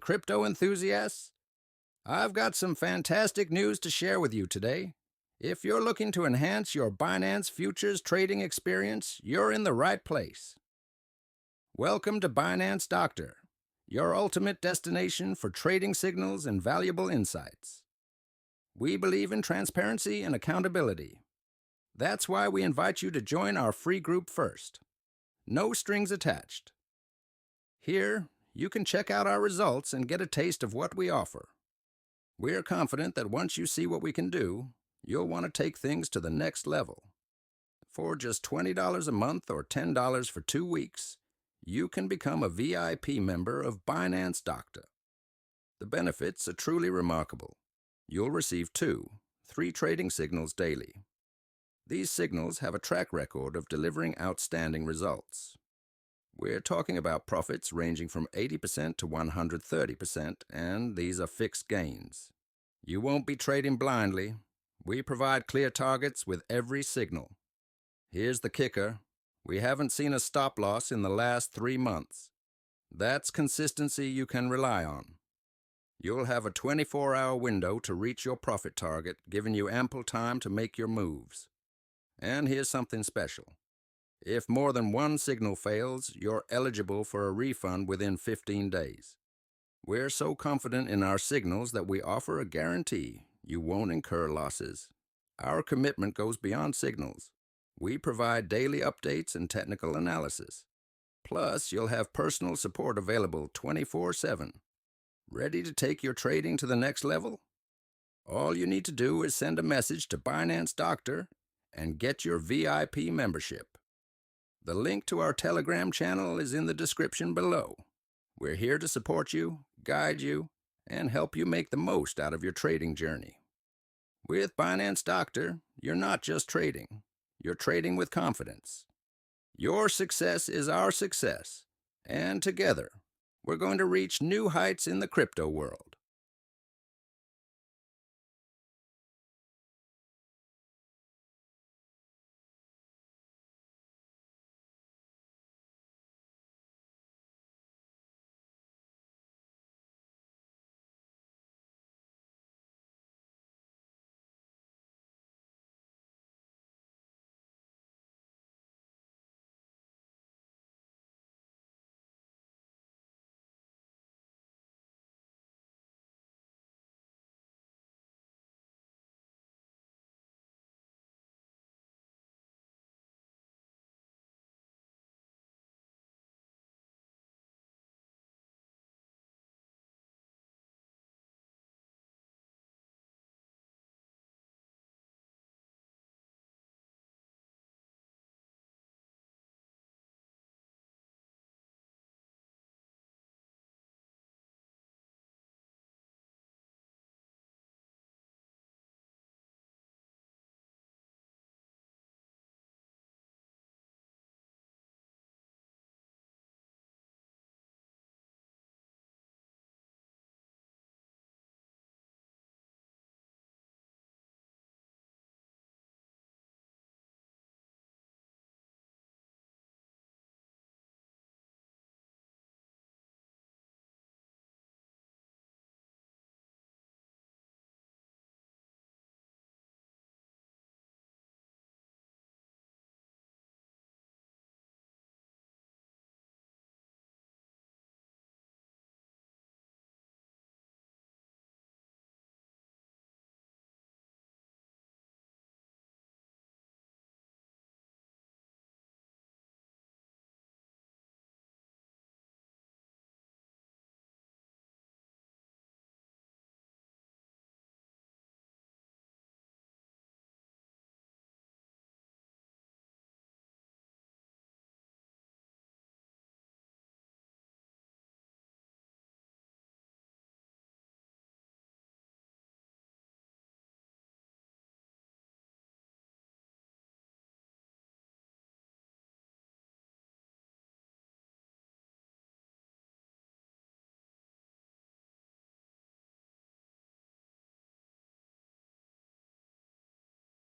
crypto enthusiasts. I've got some fantastic news to share with you today. If you're looking to enhance your Binance futures trading experience, you're in the right place. Welcome to Binance Doctor, your ultimate destination for trading signals and valuable insights. We believe in transparency and accountability. That's why we invite you to join our free group first. No strings attached. Here, you can check out our results and get a taste of what we offer. We're confident that once you see what we can do, you'll want to take things to the next level. For just $20 a month or $10 for 2 weeks, you can become a VIP member of Binance Doctor. The benefits are truly remarkable. You'll receive 3 trading signals daily. These signals have a track record of delivering outstanding results. We're talking about profits ranging from 80% to 130%, and these are fixed gains. You won't be trading blindly. We provide clear targets with every signal. Here's the kicker. We haven't seen a stop loss in the last 3 months. That's consistency you can rely on. You'll have a 24-hour window to reach your profit target, giving you ample time to make your moves. And here's something special. If more than one signal fails, you're eligible for a refund within 15 days. We're so confident in our signals that we offer a guarantee you won't incur losses. Our commitment goes beyond signals. We provide daily updates and technical analysis. Plus, you'll have personal support available 24/7. Ready to take your trading to the next level? All you need to do is send a message to Binance Doctor and get your VIP membership. The link to our Telegram channel is in the description below. We're here to support you, guide you, and help you make the most out of your trading journey. With Binance Doctor, you're not just trading. You're trading with confidence. Your success is our success, and together, we're going to reach new heights in the crypto world.